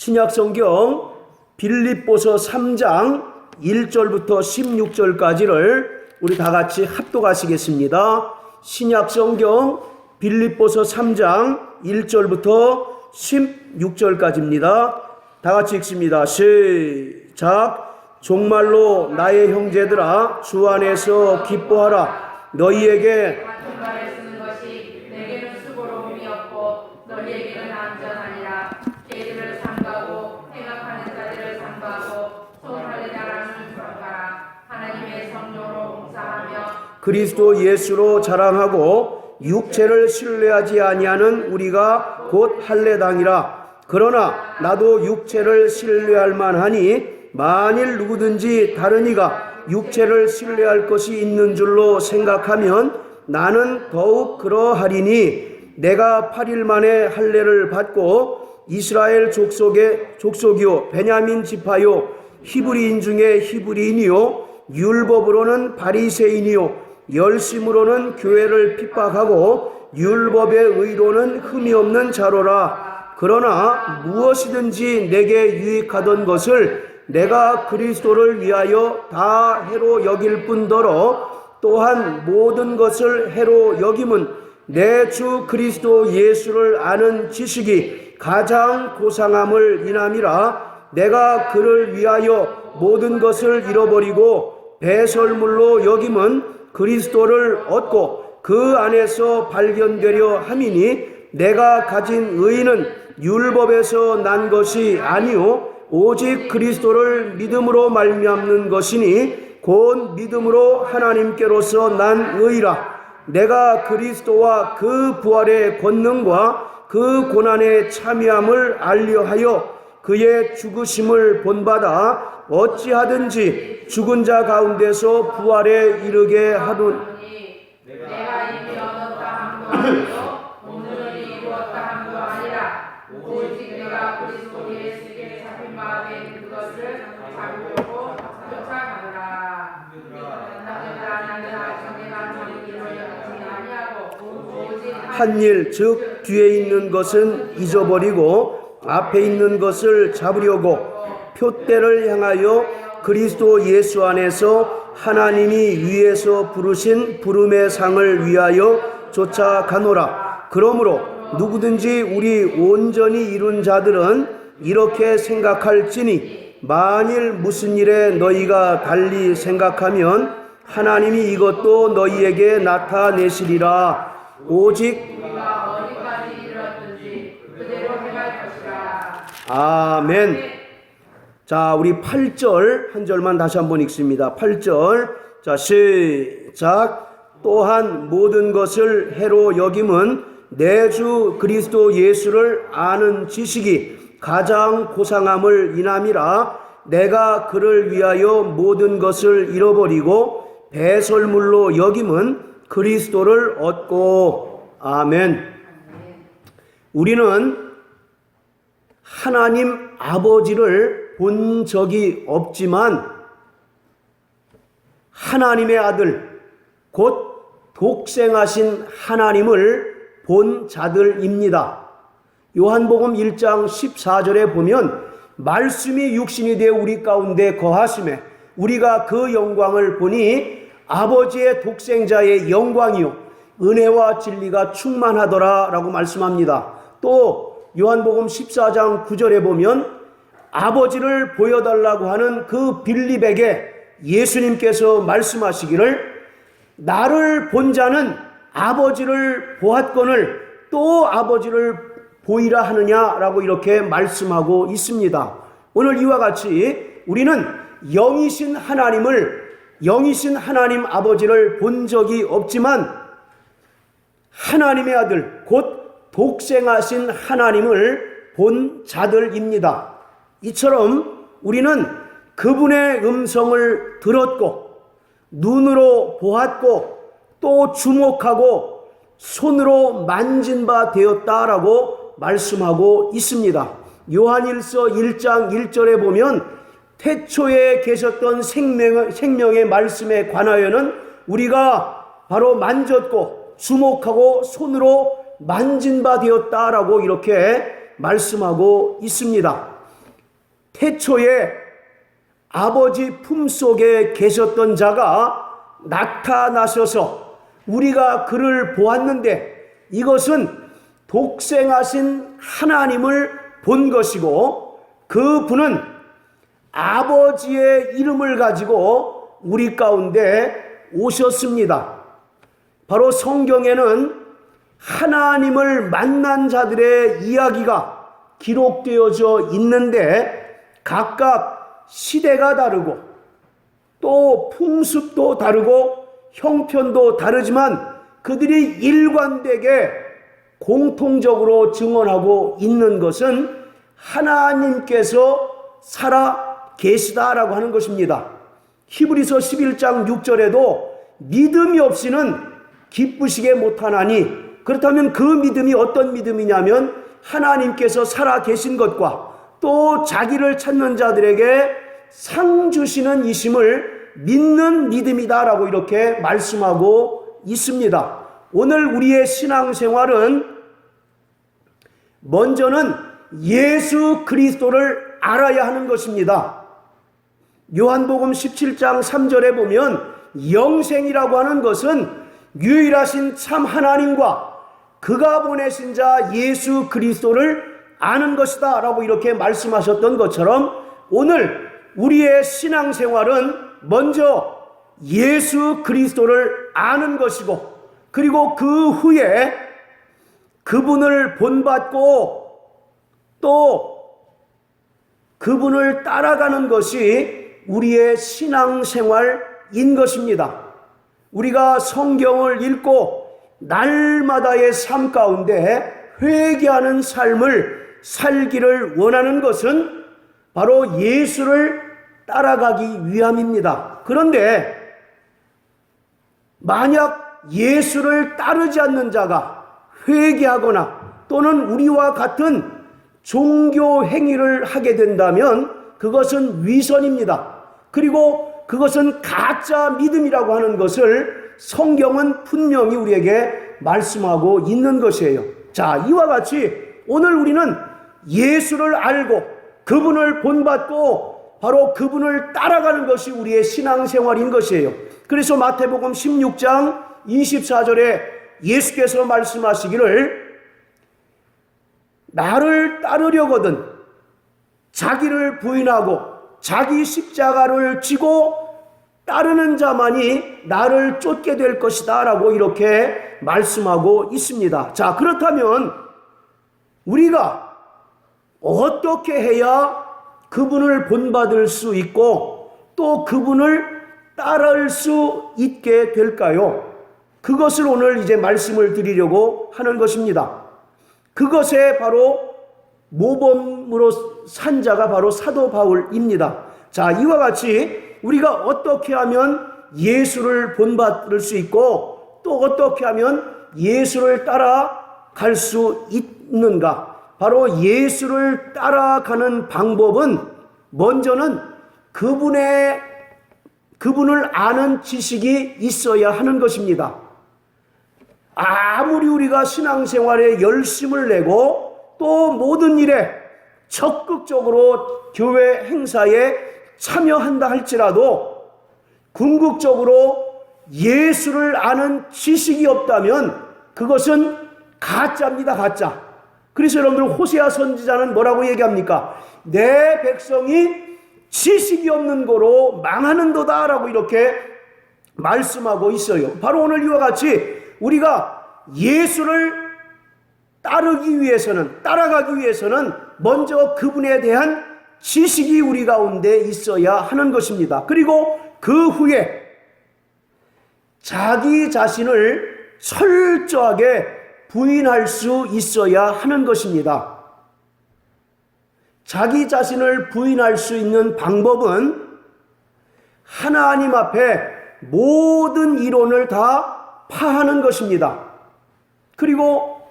신약성경 빌립보서 3장 1절부터 16절까지를 우리 다 같이 합독하시겠습니다. 신약성경 빌립보서 3장 1절부터 16절까지입니다. 다 같이 읽습니다. 시작. 정말로 나의 형제들아, 주 안에서 기뻐하라. 너희에게 같은 말을 쓰는 것이 내게는 수고로움이 없고 너희에게는 안전하니라. 죄들을 삼가고 생각하는 자들을 삼가고 손할례 자랑을 수록하라. 하나님의 성령으로 봉사하며 그리스도 예수로 자랑하고 육체를 신뢰하지 아니하는 우리가 곧 할례당이라. 그러나 나도 육체를 신뢰할 만하니 만일 누구든지 다른 이가 육체를 신뢰할 것이 있는 줄로 생각하면 나는 더욱 그러하리니, 내가 8일 만에 할례를 받고 이스라엘 족속이요 베냐민 지파요 히브리인 중에 히브리인이요 율법으로는 바리새인이요 열심으로는 교회를 핍박하고 율법의 의로는 흠이 없는 자로라. 그러나 무엇이든지 내게 유익하던 것을 내가 그리스도를 위하여 다 해로 여길 뿐더러 또한 모든 것을 해로 여김은 내 주 그리스도 예수를 아는 지식이 가장 고상함을 인함이라. 내가 그를 위하여 모든 것을 잃어버리고 배설물로 여김은 그리스도를 얻고 그 안에서 발견되려 함이니, 내가 가진 의는 율법에서 난 것이 아니요 오직 그리스도를 믿음으로 말미암는 것이니 곧 믿음으로 하나님께로서 난 의라. 내가 그리스도와 그 부활의 권능과 그 고난의 참여함을 알려하여 그의 죽으심을 본받아 어찌하든지 죽은 자 가운데서 부활에 이르게 하노니, 내가 이미 얻었다 함도 아니요 오늘은 이루었다 함도 아니라 오직 내가 그리스도 예수께 잡힌 바 된 그것을 잡으려고 쫓아가노라. 한일 즉 뒤에 있는 것은 잊어버리고 앞에 있는 것을 잡으려고 표대를 향하여 그리스도 예수 안에서 하나님이 위에서 부르신 부름의 상을 위하여 쫓아가노라. 그러므로 누구든지 우리 온전히 이룬 자들은 이렇게 생각할지니, 만일 무슨 일에 너희가 달리 생각하면 하나님이 이것도 너희에게 나타내시리라. 오직 우리가 어디까지 이르렀든지 그대로 행할 것이라. 아멘. 자, 우리 8절 한 절만 다시 한번 읽습니다. 8절. 자, 시작. 또한 모든 것을 해로 여김은 내 주 그리스도 예수를 아는 지식이 가장 고상함을 인함이라. 내가 그를 위하여 모든 것을 잃어버리고 배설물로 여김은 그리스도를 얻고. 아멘. 우리는 하나님 아버지를 본 적이 없지만 하나님의 아들 곧 독생하신 하나님을 본 자들입니다. 요한복음 1장 14절에 보면 말씀이 육신이 되어 우리 가운데 거하심에 우리가 그 영광을 보니 아버지의 독생자의 영광이요 은혜와 진리가 충만하더라 라고 말씀합니다. 또 요한복음 14장 9절에 보면 아버지를 보여달라고 하는 그 빌립에게 예수님께서 말씀하시기를, 나를 본 자는 아버지를 보았거늘 또 아버지를 보이라 하느냐라고 이렇게 말씀하고 있습니다. 오늘 이와 같이 우리는 영이신 하나님 아버지를 본 적이 없지만 하나님의 아들 곧 독생하신 하나님을 본 자들입니다. 이처럼 우리는 그분의 음성을 들었고 눈으로 보았고 또 주목하고 손으로 만진 바 되었다라고 말씀하고 있습니다. 요한일서 1장 1절에 보면 태초에 계셨던 생명의 말씀에 관하여는 우리가 바로 만졌고 주목하고 손으로 만진 바 되었다라고 이렇게 말씀하고 있습니다. 태초에 아버지 품속에 계셨던 자가 나타나셔서 우리가 그를 보았는데 이것은 독생하신 하나님을 본 것이고 그분은 아버지의 이름을 가지고 우리 가운데 오셨습니다. 바로 성경에는 하나님을 만난 자들의 이야기가 기록되어져 있는데 각각 시대가 다르고 또 풍습도 다르고 형편도 다르지만 그들이 일관되게 공통적으로 증언하고 있는 것은 하나님께서 살아 계시다라고 하는 것입니다. 히브리서 11장 6절에도 믿음이 없이는 기쁘시게 못하나니, 그렇다면 그 믿음이 어떤 믿음이냐면 하나님께서 살아 계신 것과 또 자기를 찾는 자들에게 상 주시는 이심을 믿는 믿음이다라고 이렇게 말씀하고 있습니다. 오늘 우리의 신앙생활은 먼저는 예수 그리스도를 알아야 하는 것입니다. 요한복음 17장 3절에 보면 영생이라고 하는 것은 유일하신 참 하나님과 그가 보내신 자 예수 그리스도를 아는 것이다 라고 이렇게 말씀하셨던 것처럼 오늘 우리의 신앙생활은 먼저 예수 그리스도를 아는 것이고 그리고 그 후에 그분을 본받고 또 그분을 따라가는 것이 우리의 신앙생활인 것입니다. 우리가 성경을 읽고 날마다의 삶 가운데 회개하는 삶을 살기를 원하는 것은 바로 예수를 따라가기 위함입니다. 그런데 만약 예수를 따르지 않는 자가 회개하거나 또는 우리와 같은 종교 행위를 하게 된다면 그것은 위선입니다. 그리고 그것은 가짜 믿음이라고 하는 것을 성경은 분명히 우리에게 말씀하고 있는 것이에요. 자, 이와 같이 오늘 우리는 예수를 알고 그분을 본받고 바로 그분을 따라가는 것이 우리의 신앙생활인 것이에요. 그래서 마태복음 16장 24절에 예수께서 말씀하시기를 나를 따르려거든 자기를 부인하고 자기 십자가를 지고 따르는 자만이 나를 쫓게 될 것이다 라고 이렇게 말씀하고 있습니다. 자, 그렇다면 우리가 어떻게 해야 그분을 본받을 수 있고 또 그분을 따를 수 있게 될까요? 그것을 오늘 이제 말씀을 드리려고 하는 것입니다. 그것에 바로 모범으로 산 자가 바로 사도 바울입니다. 자, 이와 같이 우리가 어떻게 하면 예수를 본받을 수 있고 또 어떻게 하면 예수를 따라갈 수 있는가? 바로 예수를 따라가는 방법은 먼저는 그분을 아는 지식이 있어야 하는 것입니다. 아무리 우리가 신앙생활에 열심을 내고 또 모든 일에 적극적으로 교회 행사에 참여한다 할지라도 궁극적으로 예수를 아는 지식이 없다면 그것은 가짜입니다. 가짜. 그래서 여러분들 호세아 선지자는 뭐라고 얘기합니까? 내 백성이 지식이 없는 거로 망하는도다 라고 이렇게 말씀하고 있어요. 바로 오늘 이와 같이 우리가 예수를 따라가기 위해서는 먼저 그분에 대한 지식이 우리 가운데 있어야 하는 것입니다. 그리고 그 후에 자기 자신을 철저하게 부인할 수 있어야 하는 것입니다. 자기 자신을 부인할 수 있는 방법은 하나님 앞에 모든 이론을 다 파하는 것입니다. 그리고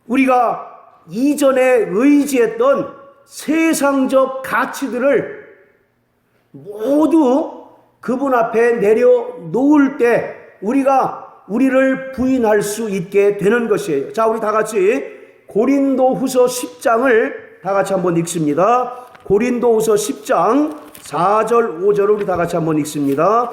우리가 이전에 의지했던 세상적 가치들을 모두 그분 앞에 내려놓을 때 우리를 부인할 수 있게 되는 것이에요. 자, 우리 다 같이 고린도후서 10장을 다 같이 한번 읽습니다. 고린도후서 10장 4절 5절을 우리 다 같이 한번 읽습니다.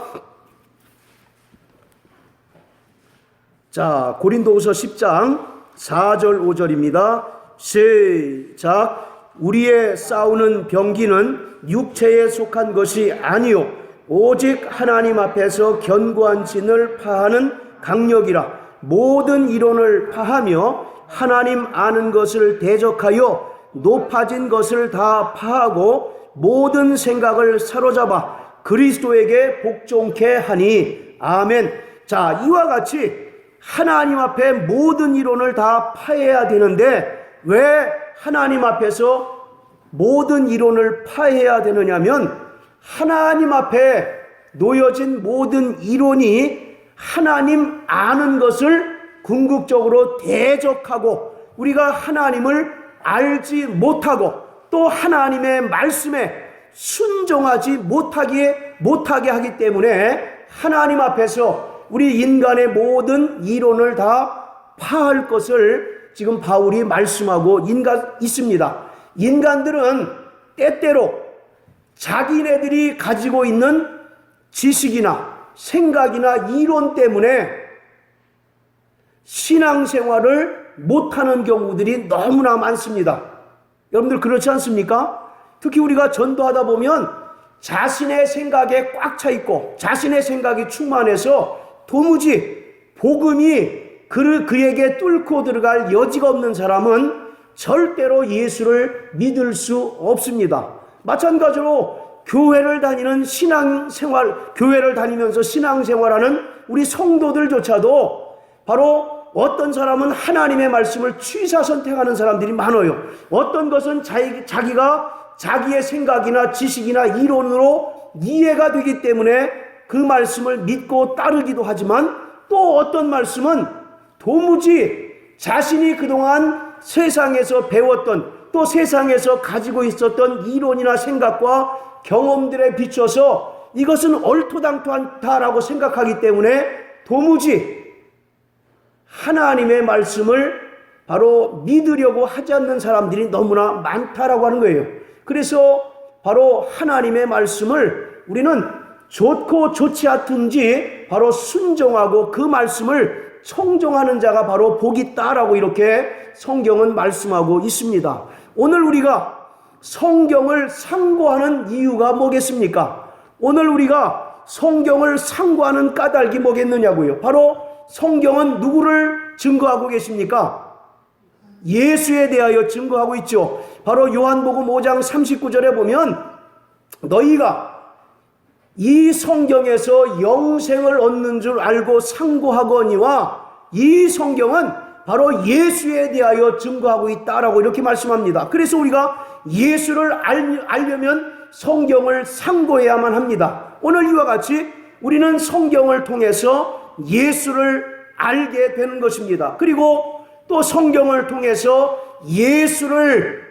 자, 고린도후서 10장 4절 5절입니다. 시작. 우리의 싸우는 병기는 육체에 속한 것이 아니요 오직 하나님 앞에서 견고한 진을 파하는 강력이라. 모든 이론을 파하며 하나님 아는 것을 대적하여 높아진 것을 다 파하고 모든 생각을 사로잡아 그리스도에게 복종케 하니. 아멘. 자, 이와 같이 하나님 앞에 모든 이론을 다 파해야 되는데 왜 하나님 앞에서 모든 이론을 파해야 되느냐면 하나님 앞에 놓여진 모든 이론이 하나님 아는 것을 궁극적으로 대적하고 우리가 하나님을 알지 못하고 또 하나님의 말씀에 순종하지 못하게 하기 때문에 하나님 앞에서 우리 인간의 모든 이론을 다 파할 것을 지금 바울이 말씀하고 있습니다. 인간들은 때때로 자기네들이 가지고 있는 지식이나 생각이나 이론 때문에 신앙생활을 못하는 경우들이 너무나 많습니다. 여러분들 그렇지 않습니까? 특히 우리가 전도하다 보면 자신의 생각에 꽉 차 있고 자신의 생각이 충만해서 도무지 복음이 그에게 뚫고 들어갈 여지가 없는 사람은 절대로 예수를 믿을 수 없습니다. 마찬가지로 교회를 다니면서 신앙생활하는 우리 성도들조차도 바로 어떤 사람은 하나님의 말씀을 취사 선택하는 사람들이 많아요. 어떤 것은 자기가 자기의 생각이나 지식이나 이론으로 이해가 되기 때문에 그 말씀을 믿고 따르기도 하지만 또 어떤 말씀은 도무지 자신이 그동안 세상에서 배웠던 또 세상에서 가지고 있었던 이론이나 생각과 경험들에 비춰서 이것은 옳토당토하다라고 생각하기 때문에 도무지 하나님의 말씀을 바로 믿으려고 하지 않는 사람들이 너무나 많다라고 하는 거예요. 그래서 바로 하나님의 말씀을 우리는 좋고 좋지 않든지 바로 순종하고 그 말씀을 청종하는 자가 바로 복이 있다라고 이렇게 성경은 말씀하고 있습니다. 오늘 우리가 성경을 상고하는 이유가 뭐겠습니까? 오늘 우리가 성경을 상고하는 까닭이 뭐겠느냐고요. 바로 성경은 누구를 증거하고 계십니까? 예수에 대하여 증거하고 있죠. 바로 요한복음 5장 39절에 보면 너희가 이 성경에서 영생을 얻는 줄 알고 상고하거니와 이 성경은 바로 예수에 대하여 증거하고 있다라고 이렇게 말씀합니다. 그래서 우리가 예수를 알려면 성경을 상고해야만 합니다. 오늘 이와 같이 우리는 성경을 통해서 예수를 알게 되는 것입니다. 그리고 또 성경을 통해서 예수를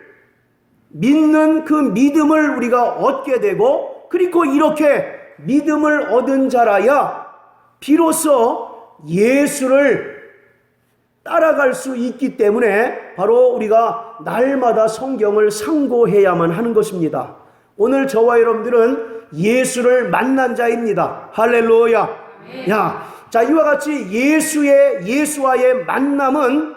믿는 그 믿음을 우리가 얻게 되고 그리고 이렇게 믿음을 얻은 자라야 비로소 예수를 따라갈 수 있기 때문에 바로 우리가 날마다 성경을 상고해야만 하는 것입니다. 오늘 저와 여러분들은 예수를 만난 자입니다. 할렐루야. 자, 이와 같이 예수와의 만남은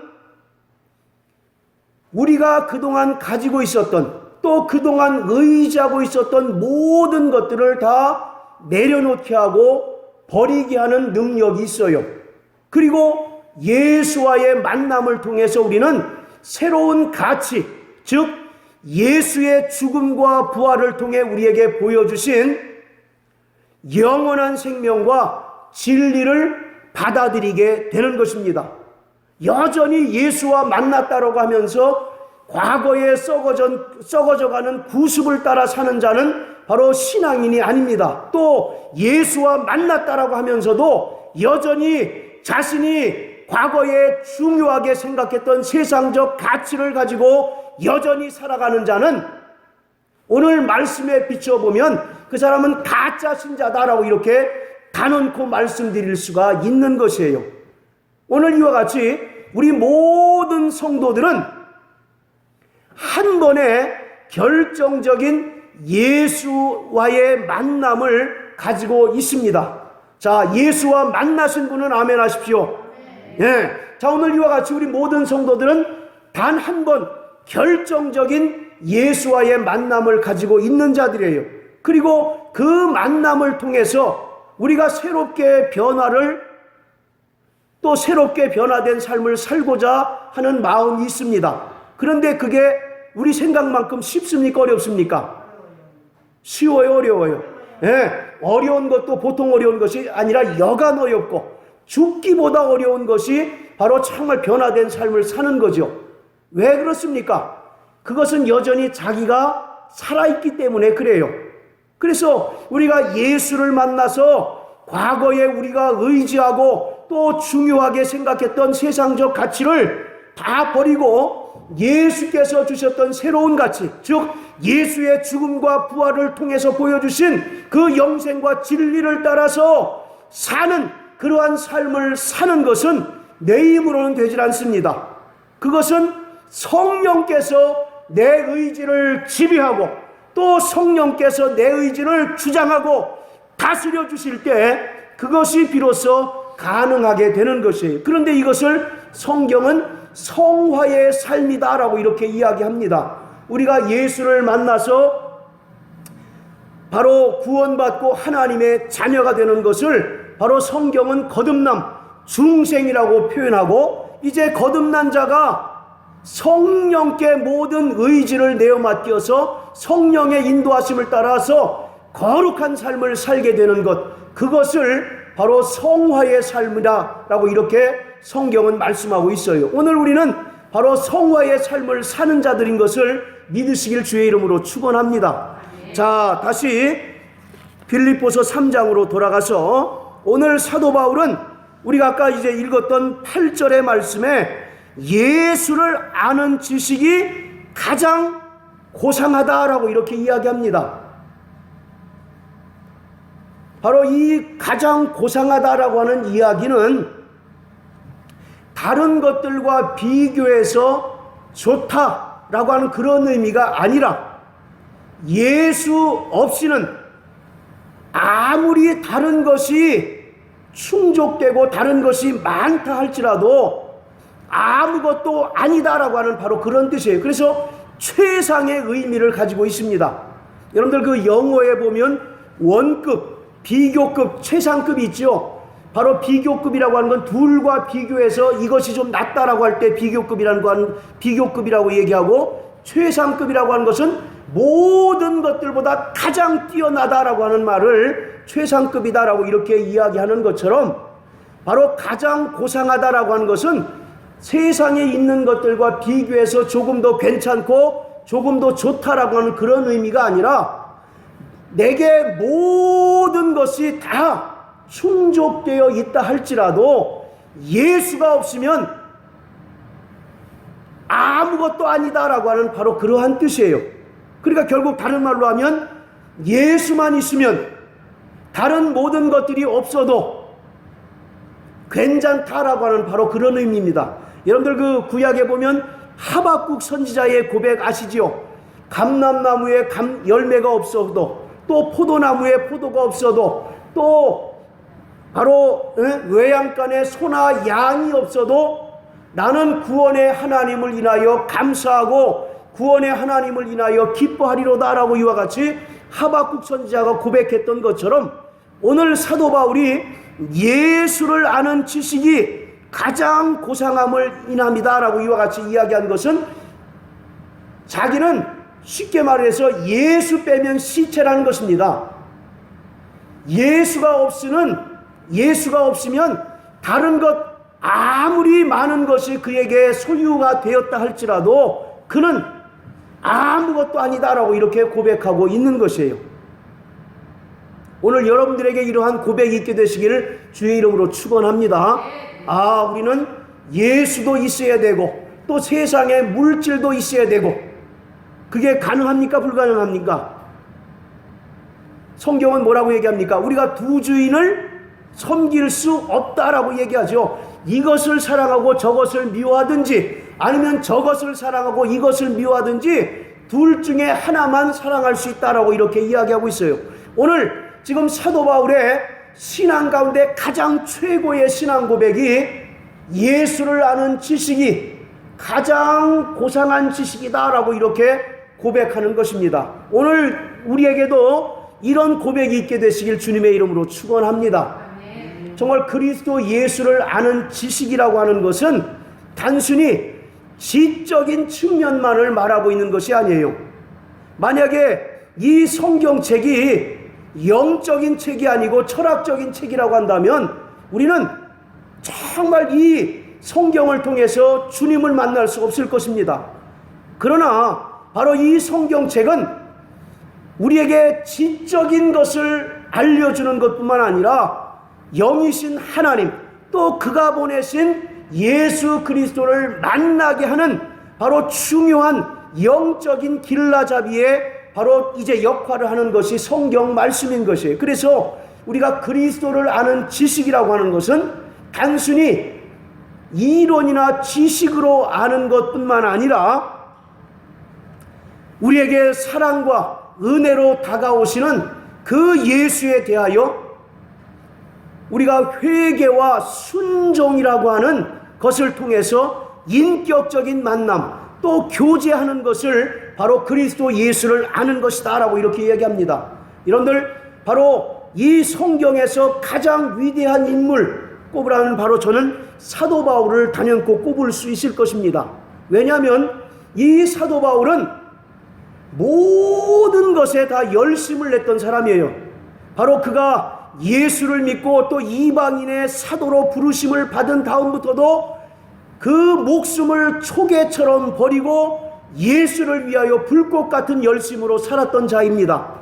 우리가 그동안 가지고 있었던 또 그동안 의지하고 있었던 모든 것들을 다 내려놓게 하고 버리게 하는 능력이 있어요. 그리고 예수와의 만남을 통해서 우리는 새로운 가치, 즉 예수의 죽음과 부활을 통해 우리에게 보여주신 영원한 생명과 진리를 받아들이게 되는 것입니다. 여전히 예수와 만났다라고 하면서 과거에 썩어져가는 구습을 따라 사는 자는 바로 신앙인이 아닙니다. 또 예수와 만났다라고 하면서도 여전히 자신이 과거에 중요하게 생각했던 세상적 가치를 가지고 여전히 살아가는 자는 오늘 말씀에 비춰보면 그 사람은 가짜 신자다라고 이렇게 단언코 말씀드릴 수가 있는 것이에요. 오늘 이와 같이 우리 모든 성도들은 한 번에 결정적인 예수와의 만남을 가지고 있습니다. 자, 예수와 만나신 분은 아멘 하십시오. 예. 자, 오늘 이와 같이 우리 모든 성도들은 단 한 번 결정적인 예수와의 만남을 가지고 있는 자들이에요. 그리고 그 만남을 통해서 우리가 새롭게 변화된 삶을 살고자 하는 마음이 있습니다. 그런데 그게 우리 생각만큼 쉽습니까? 어렵습니까? 쉬워요? 어려워요? 예, 어려운 것도 보통 어려운 것이 아니라 여간 어렵고 죽기보다 어려운 것이 바로 정말 변화된 삶을 사는 거죠. 왜 그렇습니까? 그것은 여전히 자기가 살아있기 때문에 그래요. 그래서 우리가 예수를 만나서 과거에 우리가 의지하고 또 중요하게 생각했던 세상적 가치를 다 버리고 예수께서 주셨던 새로운 가치, 즉 예수의 죽음과 부활을 통해서 보여주신 그 영생과 진리를 따라서 사는 그러한 삶을 사는 것은 내 힘으로는 되질 않습니다. 그것은 성령께서 내 의지를 지배하고 또 성령께서 내 의지를 주장하고 다스려 주실 때 그것이 비로소 가능하게 되는 것이에요. 그런데 이것을 성경은 성화의 삶이다라고 이렇게 이야기합니다. 우리가 예수를 만나서 바로 구원받고 하나님의 자녀가 되는 것을 바로 성경은 거듭남, 중생이라고 표현하고, 이제 거듭난 자가 성령께 모든 의지를 내어 맡겨서 성령의 인도하심을 따라서 거룩한 삶을 살게 되는 것, 그것을 바로 성화의 삶이라고 이렇게 성경은 말씀하고 있어요. 오늘 우리는 바로 성화의 삶을 사는 자들인 것을 믿으시길 주의 이름으로 축원합니다. 자, 다시 빌립보서 3장으로 돌아가서 오늘 사도 바울은 우리가 아까 이제 읽었던 8절의 말씀에 예수를 아는 지식이 가장 고상하다라고 이렇게 이야기합니다. 바로 이 가장 고상하다라고 하는 이야기는 다른 것들과 비교해서 좋다라고 하는 그런 의미가 아니라, 예수 없이는 아무리 다른 것이 충족되고 다른 것이 많다 할지라도 아무것도 아니다라고 하는 바로 그런 뜻이에요. 그래서 최상의 의미를 가지고 있습니다. 여러분들 그 영어에 보면 원급, 비교급, 최상급이 있죠. 바로 비교급이라고 하는 건 둘과 비교해서 이것이 좀 낫다라고 할 때 비교급이라고 얘기하고, 최상급이라고 하는 것은 모든 것들보다 가장 뛰어나다라고 하는 말을 최상급이다라고 이렇게 이야기하는 것처럼, 바로 가장 고상하다라고 하는 것은 세상에 있는 것들과 비교해서 조금 더 괜찮고 조금 더 좋다라고 하는 그런 의미가 아니라, 내게 모든 것이 다 충족되어 있다 할지라도 예수가 없으면 아무것도 아니다라고 하는 바로 그러한 뜻이에요. 그러니까 결국 다른 말로 하면 예수만 있으면 다른 모든 것들이 없어도 괜찮다라고 하는 바로 그런 의미입니다. 여러분들 그 구약에 보면 하박국 선지자의 고백 아시지요? 감람나무에 열매가 없어도, 또 포도나무에 포도가 없어도, 또 바로 외양간에 소나 양이 없어도 나는 구원의 하나님을 인하여 감사하고 구원의 하나님을 인하여 기뻐하리로다라고 이와 같이 하박국 선지자가 고백했던 것처럼, 오늘 사도 바울이 예수를 아는 지식이 가장 고상함을 인합니다라고 이와 같이 이야기한 것은, 자기는 쉽게 말해서 예수 빼면 시체라는 것입니다. 예수가 없으면 다른 것 아무리 많은 것이 그에게 소유가 되었다 할지라도 그는 아무것도 아니다라고 이렇게 고백하고 있는 것이에요. 오늘 여러분들에게 이러한 고백이 있게 되시기를 주의 이름으로 축원합니다. 우리는 예수도 있어야 되고 또 세상에 물질도 있어야 되고, 그게 가능합니까? 불가능합니까? 성경은 뭐라고 얘기합니까? 우리가 두 주인을 섬길 수 없다라고 얘기하죠. 이것을 사랑하고 저것을 미워하든지, 아니면 저것을 사랑하고 이것을 미워하든지 둘 중에 하나만 사랑할 수 있다라고 이렇게 이야기하고 있어요. 오늘 지금 사도 바울의 신앙 가운데 가장 최고의 신앙 고백이 예수를 아는 지식이 가장 고상한 지식이다라고 이렇게 고백하는 것입니다. 오늘 우리에게도 이런 고백이 있게 되시길 주님의 이름으로 축원합니다. 정말 그리스도 예수를 아는 지식이라고 하는 것은 단순히 지적인 측면만을 말하고 있는 것이 아니에요. 만약에 이 성경책이 영적인 책이 아니고 철학적인 책이라고 한다면 우리는 정말 이 성경을 통해서 주님을 만날 수 없을 것입니다. 그러나 바로 이 성경책은 우리에게 지적인 것을 알려주는 것뿐만 아니라 영이신 하나님 또 그가 보내신 예수 그리스도를 만나게 하는 바로 중요한 영적인 길라잡이의 바로 이제 역할을 하는 것이 성경 말씀인 것이에요. 그래서 우리가 그리스도를 아는 지식이라고 하는 것은 단순히 이론이나 지식으로 아는 것뿐만 아니라 우리에게 사랑과 은혜로 다가오시는 그 예수에 대하여 우리가 회개와 순종이라고 하는 것을 통해서 인격적인 만남 또 교제하는 것을 바로 그리스도 예수를 아는 것이다 라고 이렇게 얘기합니다. 여러분들 바로 이 성경에서 가장 위대한 인물 꼽으라면 바로 저는 사도 바울을 단연코 꼽을 수 있을 것입니다. 왜냐하면 이 사도 바울은 모든 것에 다 열심을 냈던 사람이에요. 바로 그가 예수를 믿고 또 이방인의 사도로 부르심을 받은 다음부터도 그 목숨을 초계처럼 버리고 예수를 위하여 불꽃 같은 열심으로 살았던 자입니다.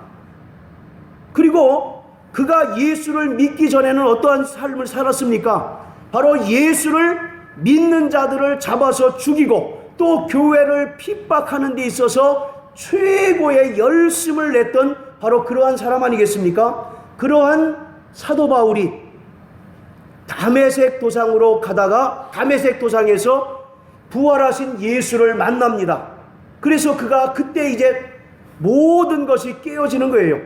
그리고 그가 예수를 믿기 전에는 어떠한 삶을 살았습니까? 바로 예수를 믿는 자들을 잡아서 죽이고 또 교회를 핍박하는 데 있어서 최고의 열심을 냈던 바로 그러한 사람 아니겠습니까? 그러한 사도 바울이 다메섹 도상으로 가다가 다메섹 도상에서 부활하신 예수를 만납니다. 그래서 그가 그때 이제 모든 것이 깨어지는 거예요.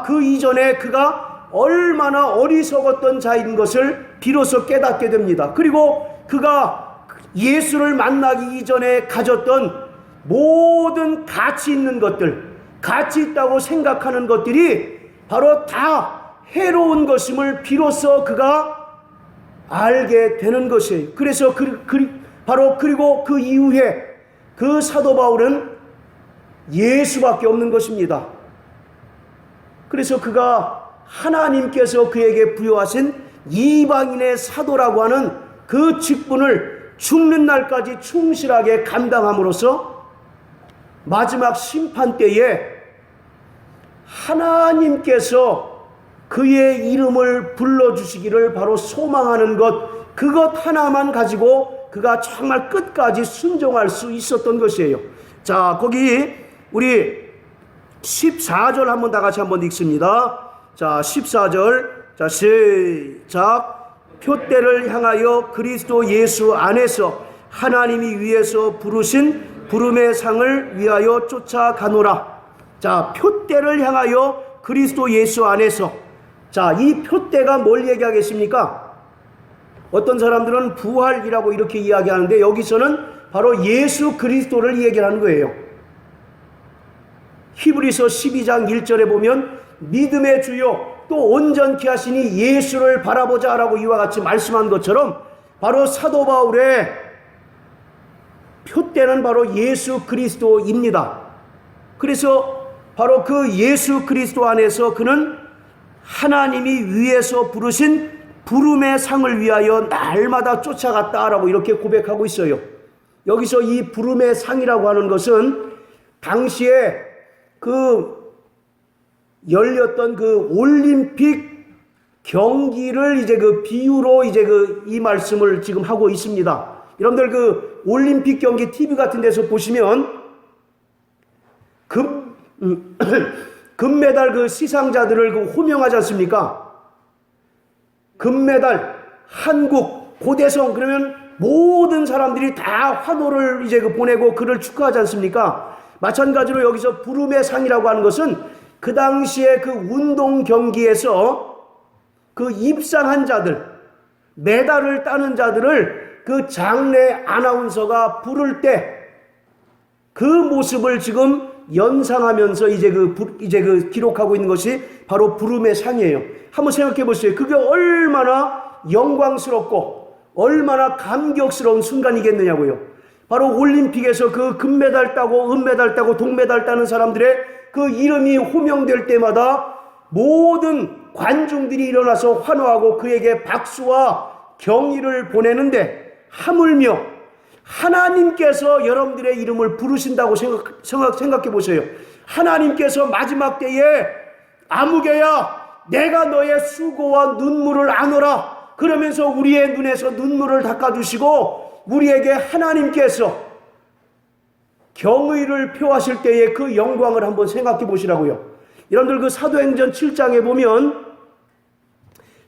그 이전에 그가 얼마나 어리석었던 자인 것을 비로소 깨닫게 됩니다. 그리고 그가 예수를 만나기 이전에 가졌던 모든 가치 있는 것들, 가치 있다고 생각하는 것들이 바로 다 해로운 것임을 비로소 그가 알게 되는 것이에요. 그래서 바로 그리고 그 이후에 그 사도 바울은 예수밖에 없는 것입니다. 그래서 그가 하나님께서 그에게 부여하신 이방인의 사도라고 하는 그 직분을 죽는 날까지 충실하게 감당함으로써 마지막 심판 때에 하나님께서 그의 이름을 불러주시기를 바로 소망하는 것, 그것 하나만 가지고 그가 정말 끝까지 순종할 수 있었던 것이에요. 자, 거기 우리 14절 한번 다 같이 한번 읽습니다. 자, 14절. 자, 시작. 표대를 향하여 그리스도 예수 안에서 하나님이 위에서 부르신 부름의 상을 위하여 쫓아가노라. 자, 표대를 향하여 그리스도 예수 안에서. 자, 이 표대가 뭘 얘기하겠습니까? 어떤 사람들은 부활이라고 이렇게 이야기하는데 여기서는 바로 예수 그리스도를 얘기하는 거예요. 히브리서 12장 1절에 보면 믿음의 주요 또 온전케 하시니 예수를 바라보자 라고 이와 같이 말씀한 것처럼 바로 사도 바울의 표대는 바로 예수 그리스도입니다. 그래서 바로 그 예수 그리스도 안에서 그는 하나님이 위에서 부르신 부름의 상을 위하여 날마다 쫓아갔다라고 이렇게 고백하고 있어요. 여기서 이 부름의 상이라고 하는 것은 당시에 그 열렸던 그 올림픽 경기를 이제 그 비유로 이제 이 말씀을 지금 하고 있습니다. 여러분들 그 올림픽 경기 TV 같은 데서 보시면 금메달 그 시상자들을 그 호명하지 않습니까? 금메달, 한국, 고대성, 그러면 모든 사람들이 다 환호를 이제 보내고 그를 축하하지 않습니까? 마찬가지로 여기서 부름의 상이라고 하는 것은 그 당시에 그 운동 경기에서 그 입상한 자들, 메달을 따는 자들을 그 장례 아나운서가 부를 때 그 모습을 지금 연상하면서 이제 그 기록하고 있는 것이 바로 부름의 상이에요. 한번 생각해 보세요. 그게 얼마나 영광스럽고 얼마나 감격스러운 순간이겠느냐고요. 바로 올림픽에서 그 금메달 따고 은메달 따고 동메달 따는 사람들의 그 이름이 호명될 때마다 모든 관중들이 일어나서 환호하고 그에게 박수와 경의를 보내는데, 하물며 하나님께서 여러분들의 이름을 부르신다고 생각해 보세요. 하나님께서 마지막 때에 아무개야 내가 너의 수고와 눈물을 안오라 그러면서 우리의 눈에서 눈물을 닦아주시고 우리에게 하나님께서 경의를 표하실 때의 그 영광을 한번 생각해 보시라고요. 여러분들 그 사도행전 7장에 보면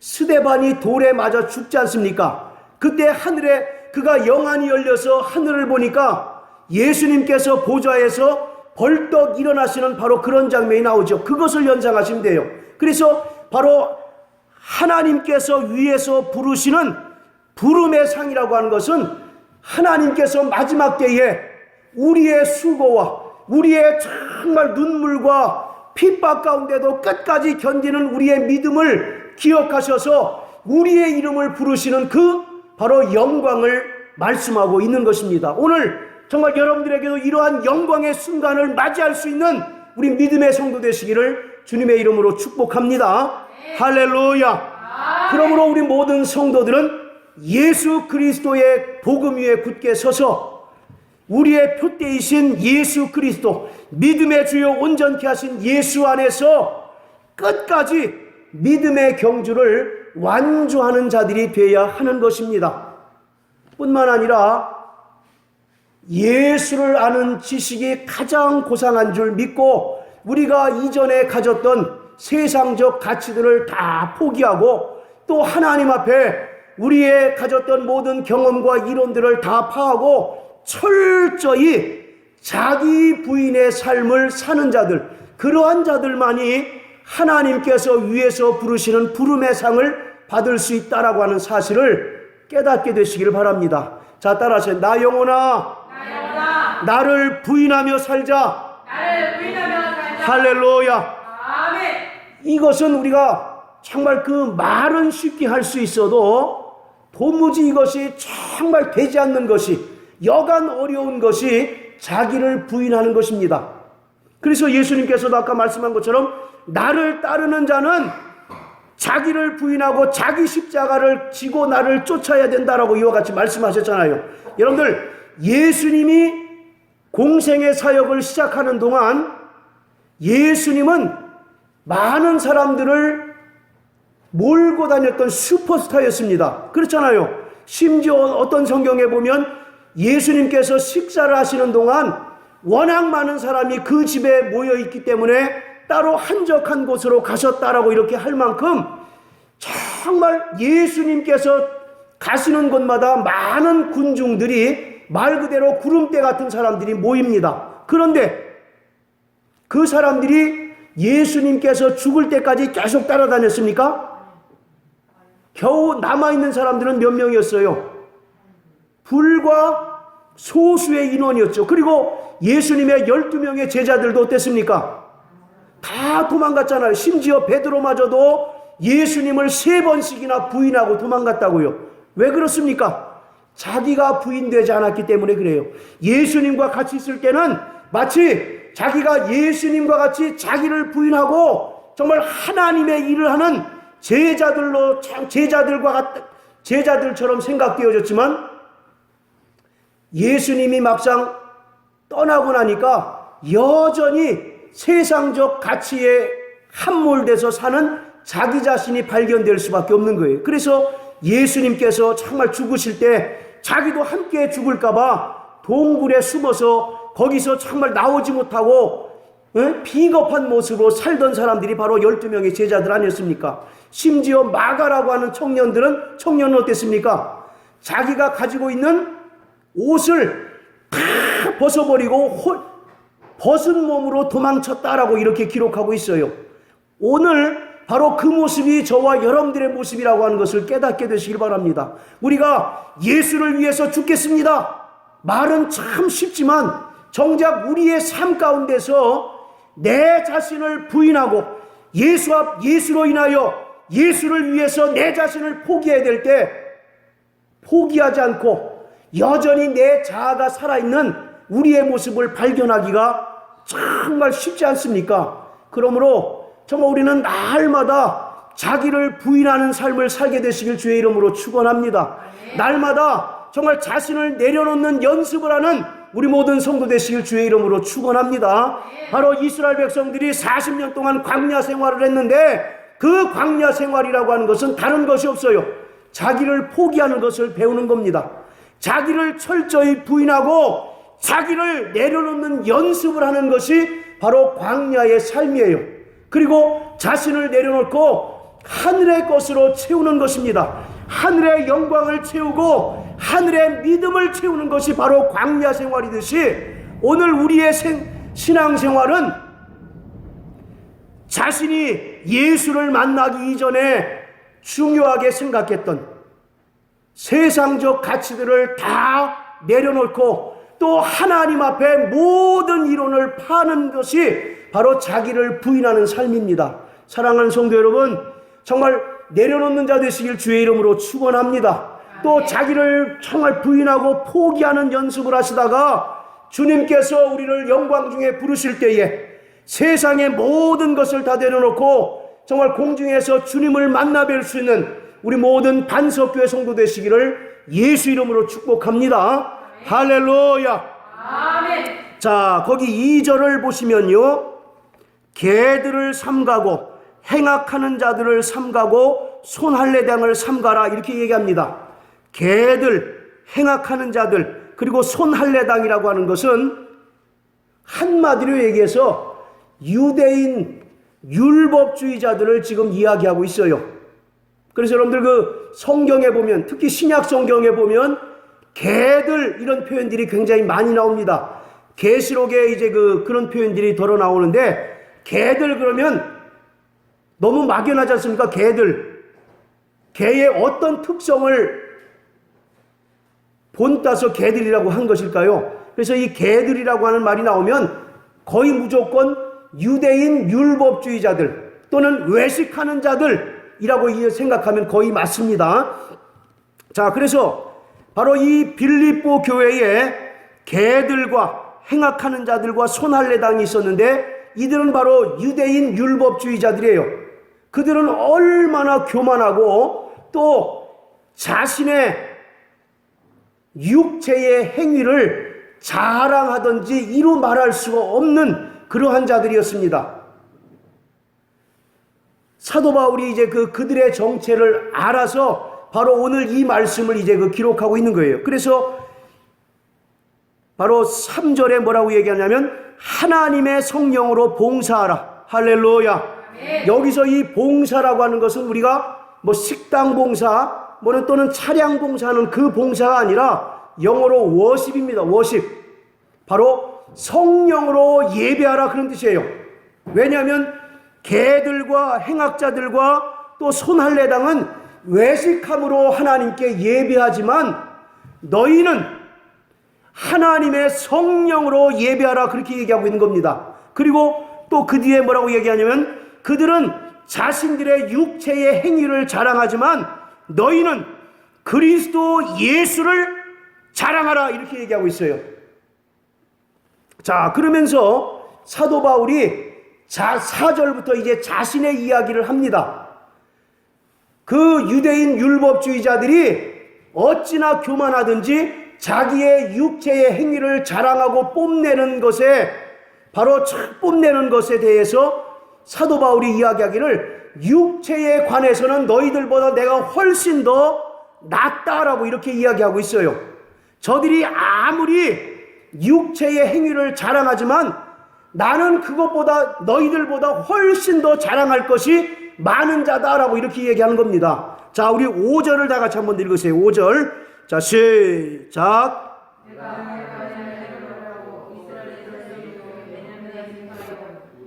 스데반이 돌에 맞아 죽지 않습니까? 그때 하늘에 그가 영안이 열려서 하늘을 보니까 예수님께서 보좌에서 벌떡 일어나시는 바로 그런 장면이 나오죠. 그것을 연상하시면 돼요. 그래서 바로 하나님께서 위에서 부르시는 부름의 상이라고 하는 것은 하나님께서 마지막 때에 우리의 수고와 우리의 정말 눈물과 핍박 가운데도 끝까지 견디는 우리의 믿음을 기억하셔서 우리의 이름을 부르시는 그 바로 영광을 말씀하고 있는 것입니다. 오늘 정말 여러분들에게도 이러한 영광의 순간을 맞이할 수 있는 우리 믿음의 성도 되시기를 주님의 이름으로 축복합니다. 할렐루야. 그러므로 우리 모든 성도들은 예수 그리스도의 복음 위에 굳게 서서 우리의 표대이신 예수 그리스도, 믿음의 주요 온전케 하신 예수 안에서 끝까지 믿음의 경주를 완주하는 자들이 되어야 하는 것입니다. 뿐만 아니라 예수를 아는 지식이 가장 고상한 줄 믿고 우리가 이전에 가졌던 세상적 가치들을 다 포기하고 또 하나님 앞에 우리의 가졌던 모든 경험과 이론들을 다 파하고 철저히 자기 부인의 삶을 사는 자들, 그러한 자들만이 하나님께서 위에서 부르시는 부름의 상을 받을 수 있다라고 하는 사실을 깨닫게 되시기를 바랍니다. 자, 따라하세요. 나 영혼아, 나를 부인하며 살자. 할렐루야. 아멘. 이것은 우리가 정말 그 말은 쉽게 할 수 있어도 도무지 이것이 정말 되지 않는 것이, 여간 어려운 것이 자기를 부인하는 것입니다. 그래서 예수님께서도 아까 말씀한 것처럼 나를 따르는 자는 자기를 부인하고 자기 십자가를 지고 나를 쫓아야 된다라고 이와 같이 말씀하셨잖아요. 여러분들, 예수님이 공생의 사역을 시작하는 동안 예수님은 많은 사람들을 몰고 다녔던 슈퍼스타였습니다. 그렇잖아요. 심지어 어떤 성경에 보면 예수님께서 식사를 하시는 동안 워낙 많은 사람이 그 집에 모여 있기 때문에 따로 한적한 곳으로 가셨다라고 이렇게 할 만큼 정말 예수님께서 가시는 곳마다 많은 군중들이 말 그대로 구름대 같은 사람들이 모입니다. 그런데 그 사람들이 예수님께서 죽을 때까지 계속 따라다녔습니까? 겨우 남아있는 사람들은 몇 명이었어요? 불과 소수의 인원이었죠. 그리고 예수님의 12명의 제자들도 어땠습니까? 다 도망갔잖아요. 심지어 베드로마저도 예수님을 3번씩이나 부인하고 도망갔다고요. 왜 그렇습니까? 자기가 부인되지 않았기 때문에 그래요. 예수님과 같이 있을 때는 마치 자기가 예수님과 같이 자기를 부인하고 정말 하나님의 일을 하는 제자들처럼 생각되어졌지만 예수님이 막상 떠나고 나니까 여전히 세상적 가치에 함몰돼서 사는 자기 자신이 발견될 수밖에 없는 거예요. 그래서 예수님께서 정말 죽으실 때 자기도 함께 죽을까봐 동굴에 숨어서 거기서 정말 나오지 못하고 비겁한 모습으로 살던 사람들이 바로 12명의 제자들 아니었습니까? 심지어 마가라고 하는 청년은 어땠습니까? 자기가 가지고 있는 옷을 다 벗어버리고 벗은 몸으로 도망쳤다라고 이렇게 기록하고 있어요. 오늘 바로 그 모습이 저와 여러분들의 모습이라고 하는 것을 깨닫게 되시길 바랍니다. 우리가 예수를 위해서 죽겠습니다. 말은 참 쉽지만 정작 우리의 삶 가운데서 내 자신을 부인하고 예수로 인하여 예수를 위해서 내 자신을 포기해야 될 때 포기하지 않고 여전히 내 자아가 살아있는 우리의 모습을 발견하기가 정말 쉽지 않습니까? 그러므로 정말 우리는 날마다 자기를 부인하는 삶을 살게 되시길 주의 이름으로 축원합니다. 날마다 정말 자신을 내려놓는 연습을 하는 우리 모든 성도 되시길 주의 이름으로 축원합니다. 바로 이스라엘 백성들이 40년 동안 광야 생활을 했는데 그 광야 생활이라고 하는 것은 다른 것이 없어요. 자기를 포기하는 것을 배우는 겁니다. 자기를 철저히 부인하고 자기를 내려놓는 연습을 하는 것이 바로 광야의 삶이에요. 그리고 자신을 내려놓고 하늘의 것으로 채우는 것입니다. 하늘의 영광을 채우고 하늘의 믿음을 채우는 것이 바로 광야 생활이듯이 오늘 우리의 신앙생활은 자신이 예수를 만나기 이전에 중요하게 생각했던 세상적 가치들을 다 내려놓고 또 하나님 앞에 모든 이론을 파는 것이 바로 자기를 부인하는 삶입니다. 사랑하는 성도 여러분, 정말 내려놓는 자 되시길 주의 이름으로 축원합니다. 또 자기를 정말 부인하고 포기하는 연습을 하시다가 주님께서 우리를 영광 중에 부르실 때에 세상의 모든 것을 다 내려놓고 정말 공중에서 주님을 만나 뵐 수 있는 우리 모든 반석교회 성도 되시기를 예수 이름으로 축복합니다. 할렐루야. 아멘. 자, 거기 2절을 보시면요, 개들을 삼가고 행악하는 자들을 삼가고 손할례당을 삼가라 이렇게 얘기합니다. 개들, 행악하는 자들, 그리고 손할례당이라고 하는 것은 한마디로 얘기해서 유대인 율법주의자들을 지금 이야기하고 있어요. 그래서 여러분들 그 성경에 보면, 특히 신약 성경에 보면 개들 이런 표현들이 굉장히 많이 나옵니다. 계시록에 이제 그런 표현들이 덜어 나오는데, 개들 그러면 너무 막연하지 않습니까? 개의 어떤 특성을 본따서 개들이라고 한 것일까요? 그래서 이 개들이라고 하는 말이 나오면 거의 무조건 유대인 율법주의자들 또는 외식하는 자들이라고 생각하면 거의 맞습니다. 자, 그래서 바로 이 빌립보 교회에 개들과 행악하는 자들과 손할례당이 있었는데 이들은 바로 유대인 율법주의자들이에요. 그들은 얼마나 교만하고 또 자신의 육체의 행위를 자랑하든지 이루 말할 수가 없는 그러한 자들이었습니다. 사도 바울이 이제 그들의 정체를 알아서 바로 오늘 이 말씀을 이제 기록하고 있는 거예요. 그래서 바로 3절에 뭐라고 얘기하냐면 하나님의 성령으로 봉사하라. 할렐루야. 네. 여기서 이 봉사라고 하는 것은 우리가 뭐 식당 봉사 또는 차량 봉사하는 그 봉사가 아니라 영어로 워십입니다. 워십. 바로 성령으로 예배하라 그런 뜻이에요. 왜냐하면 개들과 행악자들과 또 손할례당은 외식함으로 하나님께 예배하지만 너희는 하나님의 성령으로 예배하라 그렇게 얘기하고 있는 겁니다. 그리고 또 그 뒤에 뭐라고 얘기하냐면 그들은 자신들의 육체의 행위를 자랑하지만 너희는 그리스도 예수를 자랑하라 이렇게 얘기하고 있어요. 자, 그러면서 사도 바울이 4절부터 이제 자신의 이야기를 합니다. 그 유대인 율법주의자들이 어찌나 교만하든지 자기의 육체의 행위를 자랑하고 뽐내는 것에 바로 뽐내는 것에 대해서 사도 바울이 이야기하기를 육체에 관해서는 너희들보다 내가 훨씬 더 낫다라고 이렇게 이야기하고 있어요. 저들이 아무리 육체의 행위를 자랑하지만 나는 그것보다 너희들보다 훨씬 더 자랑할 것이 많은 자다라고 이렇게 얘기하는 겁니다. 자, 우리 5절을 다 같이 한번 읽으세요. 5절. 자, 시작.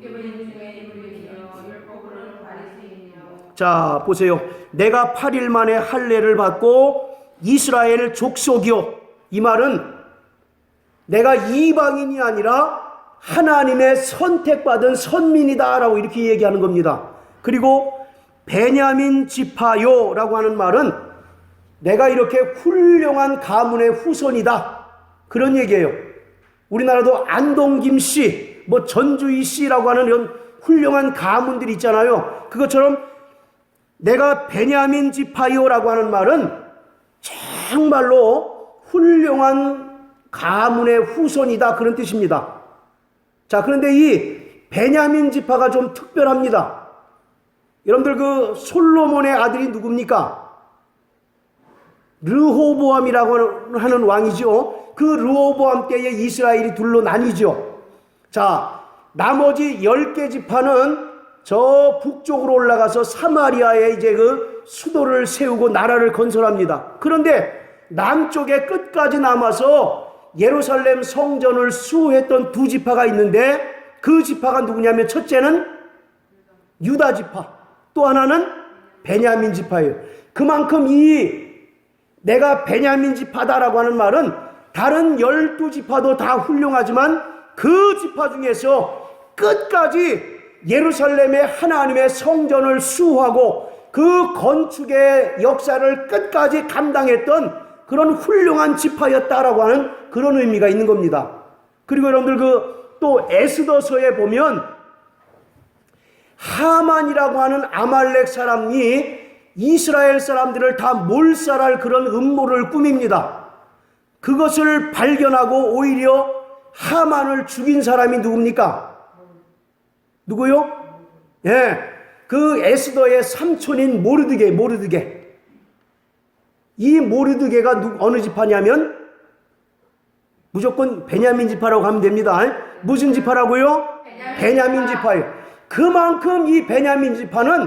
유대인 중에 유대인이요 율법으로는 바리새인이요. 자, 보세요. 내가 8일 만에 할례를 받고 이스라엘 족속이요. 이 말은 내가 이방인이 아니라 하나님의 선택받은 선민이다라고 이렇게 얘기하는 겁니다. 그리고 베냐민 지파요라고 하는 말은 내가 이렇게 훌륭한 가문의 후손이다, 그런 얘기예요. 우리나라도 안동김 씨, 뭐 전주희 씨라고 하는 이런 훌륭한 가문들이 있잖아요. 그것처럼 내가 베냐민 지파요라고 하는 말은 정말로 훌륭한 가문의 후손이다, 그런 뜻입니다. 자, 그런데 이 베냐민 지파가 좀 특별합니다. 여러분들 그 솔로몬의 아들이 누굽니까? 르호보암이라고 하는 왕이죠. 그 르호보암 때에 이스라엘이 둘로 나뉘죠. 자, 나머지 10개 지파는 저 북쪽으로 올라가서 사마리아에 이제 그 수도를 세우고 나라를 건설합니다. 그런데 남쪽에 끝까지 남아서 예루살렘 성전을 수호했던 두 지파가 있는데 그 지파가 누구냐면 첫째는 유다 지파, 또 하나는 베냐민 지파예요. 그만큼 이 내가 베냐민 지파다라고 하는 말은 다른 12지파도 다 훌륭하지만 그 지파 중에서 끝까지 예루살렘의 하나님의 성전을 수호하고 그 건축의 역사를 끝까지 감당했던 그런 훌륭한 지파였다라고 하는 그런 의미가 있는 겁니다. 그리고 여러분들 또 에스더서에 보면 하만이라고 하는 아말렉 사람이 이스라엘 사람들을 다 몰살할 그런 음모를 꾸밉니다. 그것을 발견하고 오히려 하만을 죽인 사람이 누굽니까? 누구요? 예, 그 에스더의 삼촌인 모르드게. 이 모르드게가 어느 지파냐면 무조건 베냐민 지파라고 하면 됩니다. 무슨 지파라고요? 베냐민 지파예요. 그만큼 이 베냐민 지파는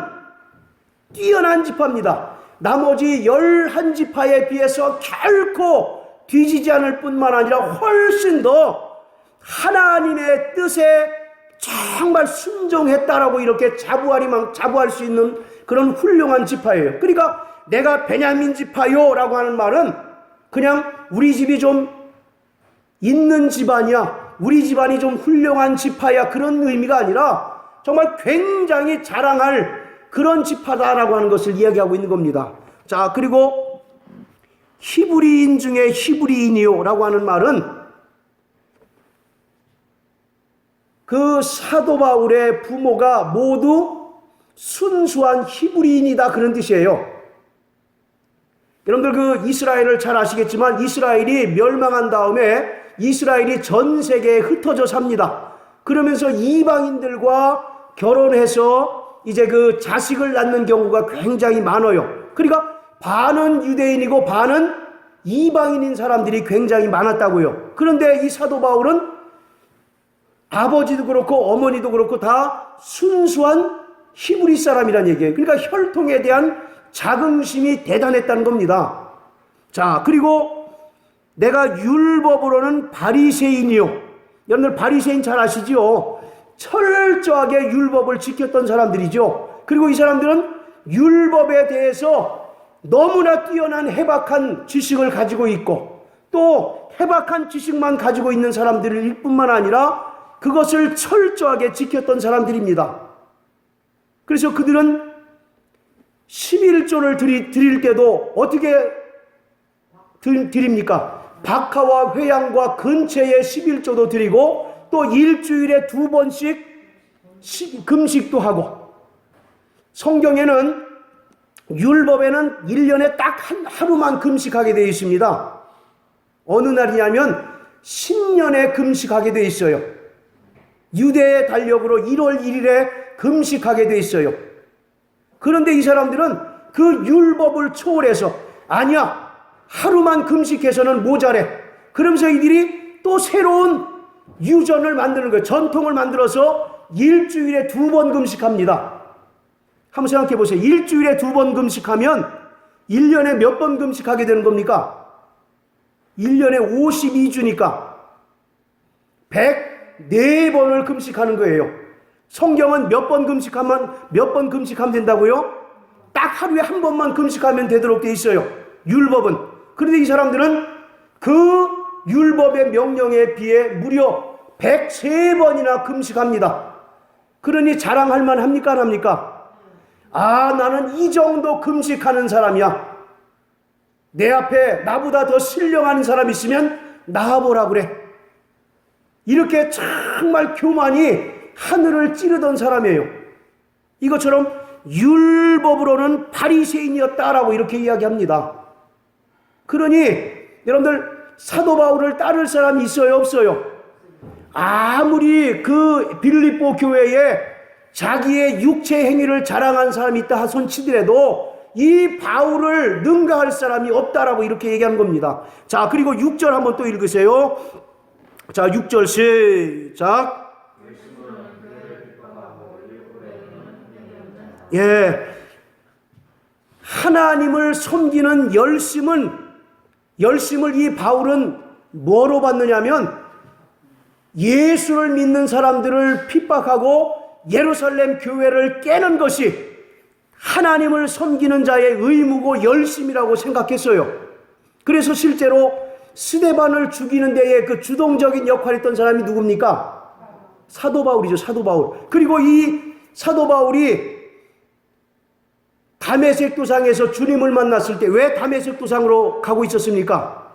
뛰어난 지파입니다. 나머지 11지파에 비해서 결코 뒤지지 않을 뿐만 아니라 훨씬 더 하나님의 뜻에 정말 순종했다라고 이렇게 자부할 수 있는 그런 훌륭한 지파예요. 그러니까 내가 베냐민 지파요라고 하는 말은 그냥 우리 집이 좀 있는 집안이야, 우리 집안이 좀 훌륭한 지파야, 그런 의미가 아니라 정말 굉장히 자랑할 그런 지파다라고 하는 것을 이야기하고 있는 겁니다. 자, 그리고 히브리인 중에 히브리인이요라고 하는 말은 그 사도 바울의 부모가 모두 순수한 히브리인이다, 그런 뜻이에요. 여러분들 그 이스라엘을 잘 아시겠지만 이스라엘이 멸망한 다음에 이스라엘이 전 세계에 흩어져 삽니다. 그러면서 이방인들과 결혼해서 이제 그 자식을 낳는 경우가 굉장히 많아요. 그러니까 반은 유대인이고 반은 이방인인 사람들이 굉장히 많았다고요. 그런데 이 사도 바울은 아버지도 그렇고 어머니도 그렇고 다 순수한 히브리 사람이란 얘기예요. 그러니까 혈통에 대한 자긍심이 대단했다는 겁니다. 자, 그리고 내가 율법으로는 바리새인이요. 여러분들 바리새인 잘 아시죠? 철저하게 율법을 지켰던 사람들이죠. 그리고 이 사람들은 율법에 대해서 너무나 뛰어난 해박한 지식을 가지고 있고 또 해박한 지식만 가지고 있는 사람들일 뿐만 아니라 그것을 철저하게 지켰던 사람들입니다. 그래서 그들은 11조를 드릴 때도 어떻게 드립니까? 박하와 회양과 근처의 11조도 드리고 또 일주일에 2번씩 금식도 하고, 성경에는 율법에는 1년에 딱 하루만 금식하게 되어 있습니다. 어느 날이냐면 신년에 금식하게 되어 있어요. 유대의 달력으로 1월 1일에 금식하게 되어 있어요. 그런데 이 사람들은 그 율법을 초월해서 아니야, 하루만 금식해서는 모자래. 그러면서 이들이 또 새로운 유전을 만드는 거예요. 전통을 만들어서 일주일에 2번 금식합니다. 한번 생각해 보세요. 일주일에 2번 금식하면 1년에 몇 번 금식하게 되는 겁니까? 1년에 52주니까 4번을 금식하는 거예요. 성경은 몇 번 금식하면 된다고요? 딱 하루에 한 번만 금식하면 되도록 돼 있어요. 율법은. 그런데 이 사람들은 그 율법의 명령에 비해 무려 103번이나 금식합니다. 그러니 자랑할 만합니까? 안 합니까? 아, 나는 이 정도 금식하는 사람이야. 내 앞에 나보다 더 신령한 사람 있으면 나와보라 그래. 이렇게 정말 교만이 하늘을 찌르던 사람이에요. 이것처럼 율법으로는 바리새인이었다라고 이렇게 이야기합니다. 그러니 여러분들 사도 바울을 따를 사람이 있어요, 없어요? 아무리 그 빌립보 교회에 자기의 육체 행위를 자랑한 사람이 있다 손치더라도 이 바울을 능가할 사람이 없다라고 이렇게 얘기한 겁니다. 자, 그리고 6절 한번 또 읽으세요. 자, 6절 시작. 예, 하나님을 섬기는 열심을 이 바울은 뭐로 받느냐면 예수를 믿는 사람들을 핍박하고 예루살렘 교회를 깨는 것이 하나님을 섬기는 자의 의무고 열심이라고 생각했어요. 그래서 실제로 스데반을 죽이는 데에 그 주동적인 역할을 했던 사람이 누굽니까? 사도 바울이죠. 사도 바울. 그리고 이 사도 바울이 다메섹 도상에서 주님을 만났을 때 왜 다메섹 도상으로 가고 있었습니까?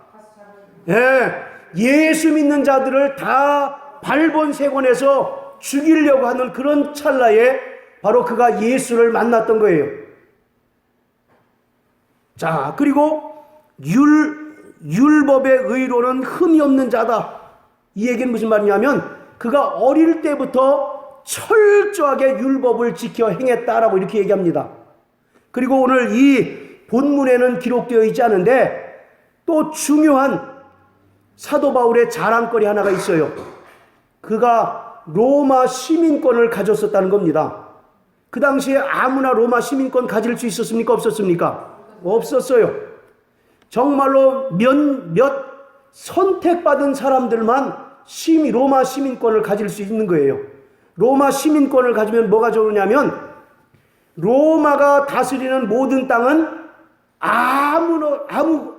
예, 예수 믿는 자들을 다 발본색원에서 죽이려고 하는 그런 찰나에 바로 그가 예수를 만났던 거예요. 자, 그리고 율법의 의로는 흠이 없는 자다. 이 얘기는 무슨 말이냐면 그가 어릴 때부터 철저하게 율법을 지켜 행했다라고 이렇게 얘기합니다. 그리고 오늘 이 본문에는 기록되어 있지 않은데 또 중요한 사도 바울의 자랑거리 하나가 있어요. 그가 로마 시민권을 가졌었다는 겁니다. 그 당시에 아무나 로마 시민권 가질 수 있었습니까? 없었습니까? 없었어요. 정말로 몇 선택받은 사람들만 로마 시민권을 가질 수 있는 거예요. 로마 시민권을 가지면 뭐가 좋으냐면 로마가 다스리는 모든 땅은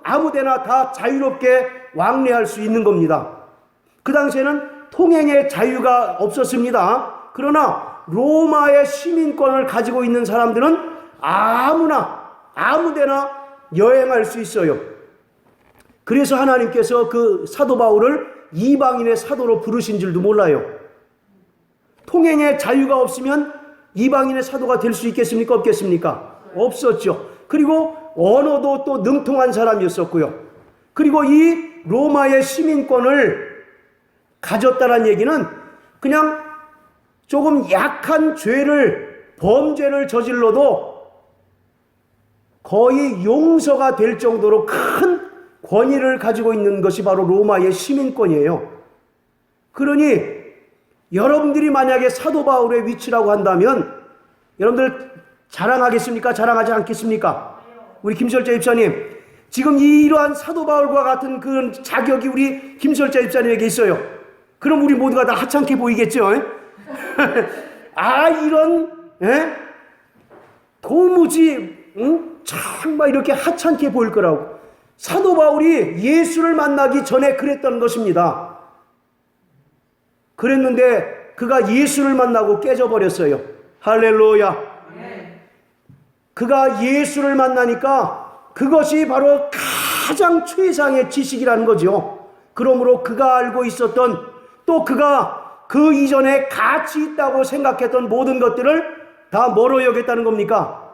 아무데나 다 자유롭게 왕래할 수 있는 겁니다. 그 당시에는 통행의 자유가 없었습니다. 그러나 로마의 시민권을 가지고 있는 사람들은 아무데나 여행할 수 있어요. 그래서 하나님께서 그 사도 바울을 이방인의 사도로 부르신 줄도 몰라요. 통행의 자유가 없으면 이방인의 사도가 될 수 있겠습니까? 없겠습니까? 없었죠. 그리고 언어도 또 능통한 사람이었었고요. 그리고 이 로마의 시민권을 가졌다는 얘기는 그냥 조금 약한 범죄를 저질러도 거의 용서가 될 정도로 큰 권위를 가지고 있는 것이 바로 로마의 시민권이에요. 그러니 여러분들이 만약에 사도 바울의 위치라고 한다면 여러분들 자랑하겠습니까? 자랑하지 않겠습니까? 우리 김설자 입사님, 지금 이러한 사도 바울과 같은 그런 자격이 우리 김설자 입사님에게 있어요. 그럼 우리 모두가 다 하찮게 보이겠죠? 이런 도무지 정말 이렇게 하찮게 보일 거라고. 사도 바울이 예수를 만나기 전에 그랬던 것입니다. 그랬는데 그가 예수를 만나고 깨져버렸어요. 할렐루야. 그가 예수를 만나니까 그것이 바로 가장 최상의 지식이라는 거죠. 그러므로 그가 알고 있었던 또 그가 그 이전에 가치 있다고 생각했던 모든 것들을 다 뭐로 여겼다는 겁니까?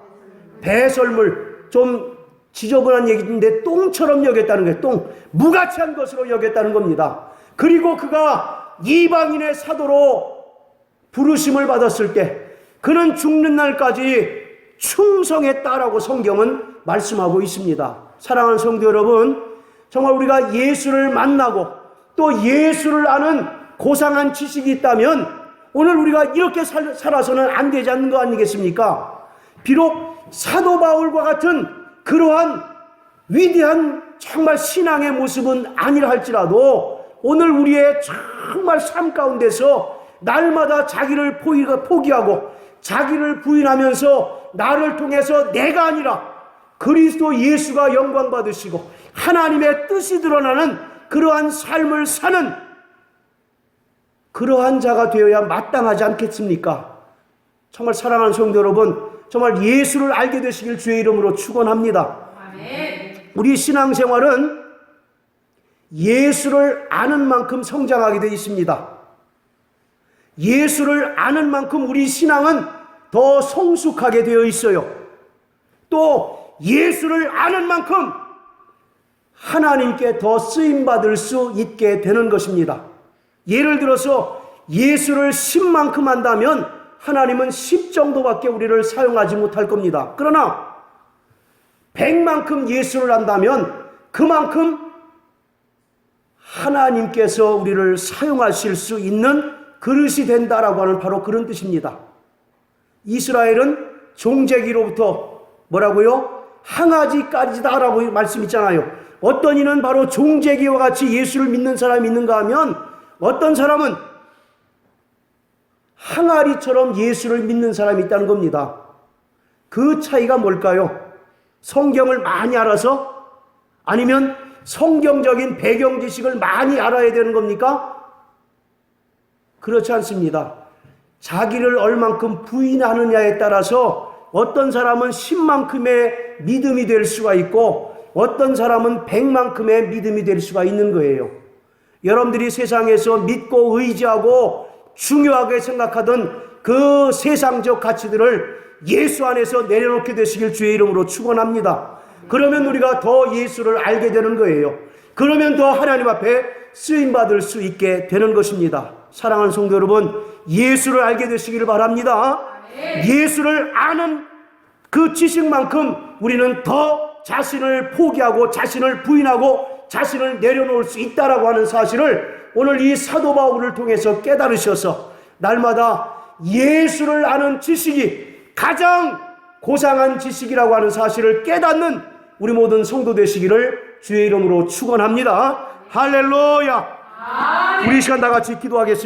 배설물, 좀 지저분한 얘기인데 똥처럼 여겼다는 거예요. 똥, 무가치한 것으로 여겼다는 겁니다. 그리고 그가 이방인의 사도로 부르심을 받았을 때 그는 죽는 날까지 충성했다라고 성경은 말씀하고 있습니다. 사랑하는 성도 여러분, 정말 우리가 예수를 만나고 또 예수를 아는 고상한 지식이 있다면 오늘 우리가 이렇게 살아서는 안 되지 않는 거 아니겠습니까? 비록 사도 바울과 같은 그러한 위대한 정말 신앙의 모습은 아니라 할지라도 오늘 우리의 정말 삶 가운데서 날마다 자기를 포기하고 자기를 부인하면서 나를 통해서 내가 아니라 그리스도 예수가 영광 받으시고 하나님의 뜻이 드러나는 그러한 삶을 사는 그러한 자가 되어야 마땅하지 않겠습니까? 정말 사랑하는 성도 여러분, 정말 예수를 알게 되시길 주의 이름으로 축원합니다. 아멘. 우리 신앙생활은 예수를 아는 만큼 성장하게 되어 있습니다. 예수를 아는 만큼 우리 신앙은 더 성숙하게 되어 있어요. 또 예수를 아는 만큼 하나님께 더 쓰임받을 수 있게 되는 것입니다. 예를 들어서 예수를 10만큼 한다면 하나님은 10 정도밖에 우리를 사용하지 못할 겁니다. 그러나 100만큼 예수를 한다면 그만큼 하나님께서 우리를 사용하실 수 있는 그릇이 된다라고 하는 바로 그런 뜻입니다. 이스라엘은 종재기로부터 뭐라고요? 항아지까지다라고 말씀 있잖아요. 어떤 이는 바로 종재기와 같이 예수를 믿는 사람이 있는가 하면 어떤 사람은 항아리처럼 예수를 믿는 사람이 있다는 겁니다. 그 차이가 뭘까요? 성경을 많이 알아서? 아니면 성경적인 배경 지식을 많이 알아야 되는 겁니까? 그렇지 않습니다. 자기를 얼만큼 부인하느냐에 따라서 어떤 사람은 10만큼의 믿음이 될 수가 있고 어떤 사람은 100만큼의 믿음이 될 수가 있는 거예요. 여러분들이 세상에서 믿고 의지하고 중요하게 생각하던 그 세상적 가치들을 예수 안에서 내려놓게 되시길 주의 이름으로 축원합니다. 그러면 우리가 더 예수를 알게 되는 거예요. 그러면 더 하나님 앞에 쓰임받을 수 있게 되는 것입니다. 사랑하는 성도 여러분, 예수를 알게 되시기를 바랍니다. 예수를 아는 그 지식만큼 우리는 더 자신을 포기하고 자신을 부인하고 자신을 내려놓을 수 있다라고 하는 사실을 오늘 이 사도 바울을 통해서 깨달으셔서 날마다 예수를 아는 지식이 가장 고상한 지식이라고 하는 사실을 깨닫는 우리 모든 성도 되시기를 주의 이름으로 축원합니다. 할렐루야. 우리 이 시간 다 같이 기도하겠습니다.